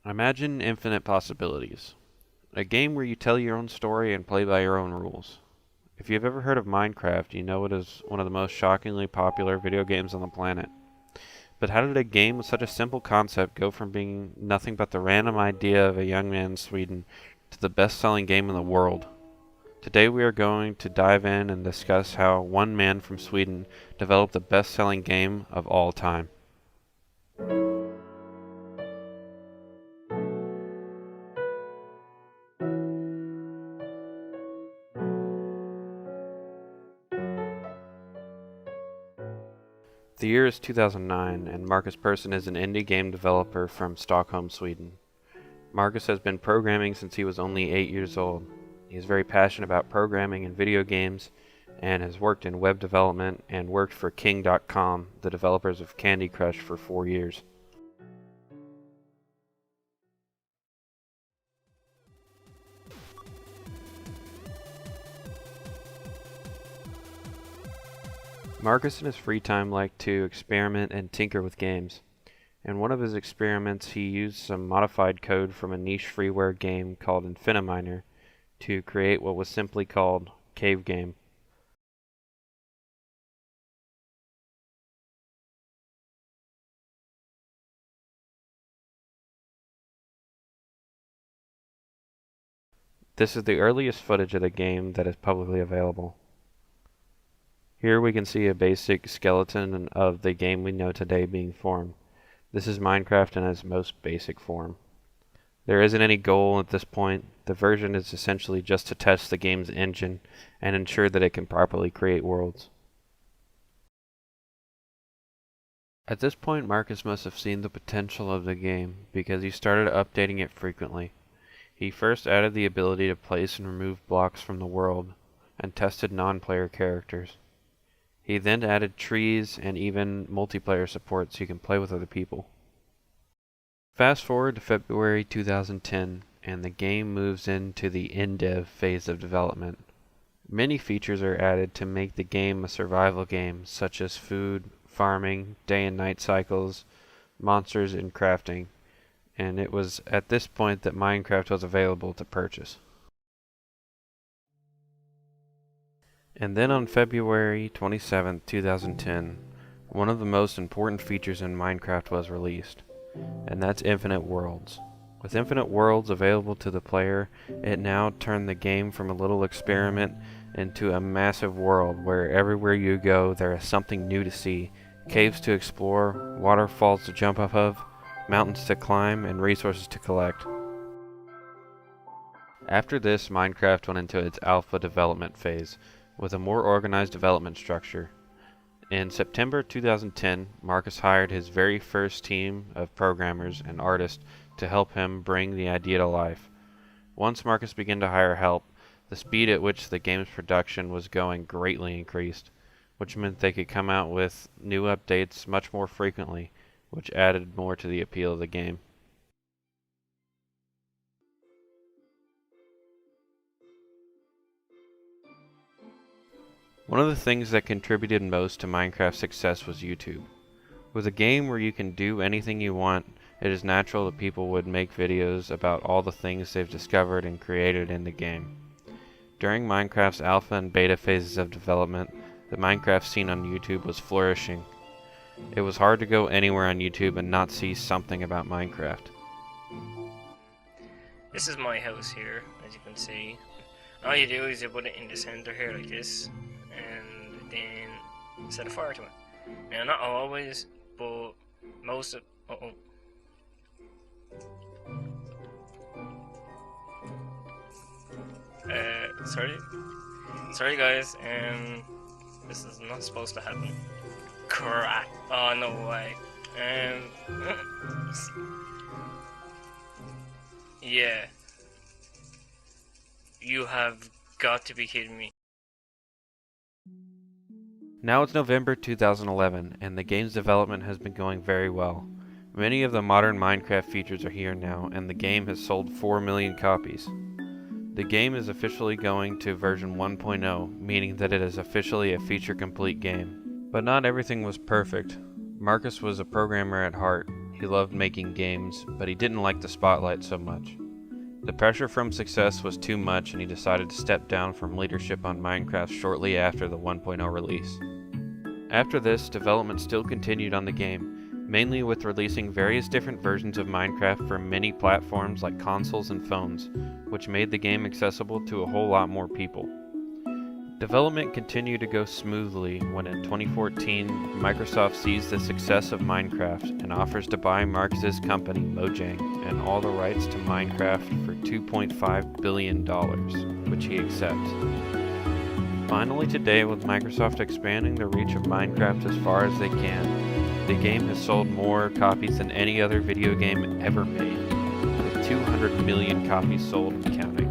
Imagine infinite possibilities. A game where you tell your own story and play by your own rules. If you've ever heard of Minecraft, you know it is one of the most shockingly popular video games on the planet. But how did a game with such a simple concept go from being nothing but the random idea of a young man in Sweden to the best-selling game in the world? Today we are going to dive in and discuss how one man from Sweden developed the best-selling game of all time. The year is 2009, and Marcus Persson is an indie game developer from Stockholm, Sweden. Marcus has been programming since he was only 8 years old. He is very passionate about programming and video games, and has worked in web development and worked for King.com, the developers of Candy Crush, for 4 years. Marcus in his free time liked to experiment and tinker with games. In one of his experiments, he used some modified code from a niche freeware game called Infiniminer to create what was simply called Cave Game. This is the earliest footage of the game that is publicly available. Here we can see a basic skeleton of the game we know today being formed. This is Minecraft in its most basic form. There isn't any goal at this point. The version is essentially just to test the game's engine and ensure that it can properly create worlds. At this point, Marcus must have seen the potential of the game because he started updating it frequently. He first added the ability to place and remove blocks from the world and tested non-player characters. He then added trees and even multiplayer support so you can play with other people. Fast forward to February 2010, and the game moves into the in-dev phase of development. Many features are added to make the game a survival game, such as food, farming, day and night cycles, monsters, and crafting. And it was at this point that Minecraft was available to purchase. And then on February 27, 2010, one of the most important features in Minecraft was released, and that's Infinite Worlds. With Infinite Worlds available to the player, it now turned the game from a little experiment into a massive world where everywhere you go there is something new to see, caves to explore, waterfalls to jump off of, mountains to climb, and resources to collect. After this, Minecraft went into its alpha development phase, with a more organized development structure. In September 2010, Marcus hired his very first team of programmers and artists to help him bring the idea to life. Once Marcus began to hire help, the speed at which the game's production was going greatly increased, which meant they could come out with new updates much more frequently, which added more to the appeal of the game. One of the things that contributed most to Minecraft's success was YouTube. With a game where you can do anything you want, it is natural that people would make videos about all the things they've discovered and created in the game. During Minecraft's alpha and beta phases of development, the Minecraft scene on YouTube was flourishing. It was hard to go anywhere on YouTube and not see something about Minecraft. This is my house here, as you can see. All you do is you put it in the center here like this, and then set a fire to it. Now, not always, but most of... Sorry guys, this is not supposed to happen. Crap. Oh, no way. Yeah. You have got to be kidding me. Now it's November 2011, and the game's development has been going very well. Many of the modern Minecraft features are here now, and the game has sold 4 million copies. The game is officially going to version 1.0, meaning that it is officially a feature-complete game. But not everything was perfect. Marcus was a programmer at heart. He loved making games, but he didn't like the spotlight so much. The pressure from success was too much, and he decided to step down from leadership on Minecraft shortly after the 1.0 release. After this, development still continued on the game, mainly with releasing various different versions of Minecraft for many platforms like consoles and phones, which made the game accessible to a whole lot more people. Development continued to go smoothly when in 2014, Microsoft sees the success of Minecraft and offers to buy Marcus's company, Mojang, and all the rights to Minecraft for $2.5 billion, which he accepts. Finally today, with Microsoft expanding the reach of Minecraft as far as they can, the game has sold more copies than any other video game ever made, with 200 million copies sold and counting.